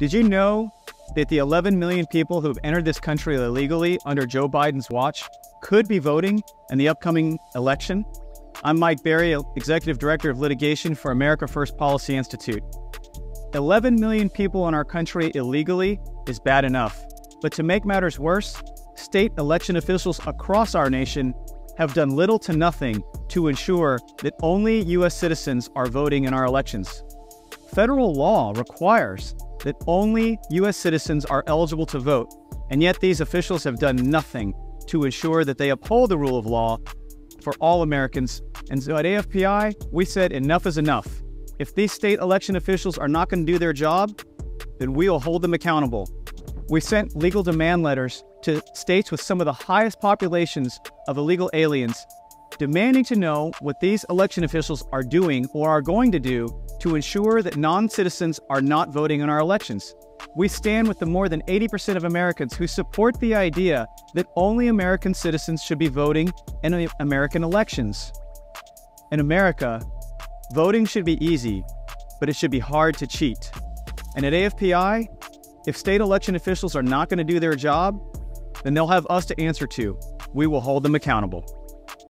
Did you know that the 11 million people who have entered this country illegally under Joe Biden's watch could be voting in the upcoming election? I'm Mike Berry, Executive Director of Litigation for America First Policy Institute. 11 million people in our country illegally is bad enough. But to make matters worse, state election officials across our nation have done little to nothing to ensure that only U.S. citizens are voting in our elections. Federal law requires that only U.S. citizens are eligible to vote, and yet these officials have done nothing to ensure that they uphold the rule of law for all Americans. And so at AFPI, we said enough is enough. If these state election officials are not going to do their job, then we will hold them accountable. We sent legal demand letters to states with some of the highest populations of illegal aliens, demanding to know what these election officials are doing or are going to do to ensure that non-citizens are not voting in our elections. We stand with the more than 80% of Americans who support the idea that only American citizens should be voting in American elections. In America, voting should be easy, but it should be hard to cheat. And at AFPI, if state election officials are not going to do their job, then they'll have us to answer to. We will hold them accountable.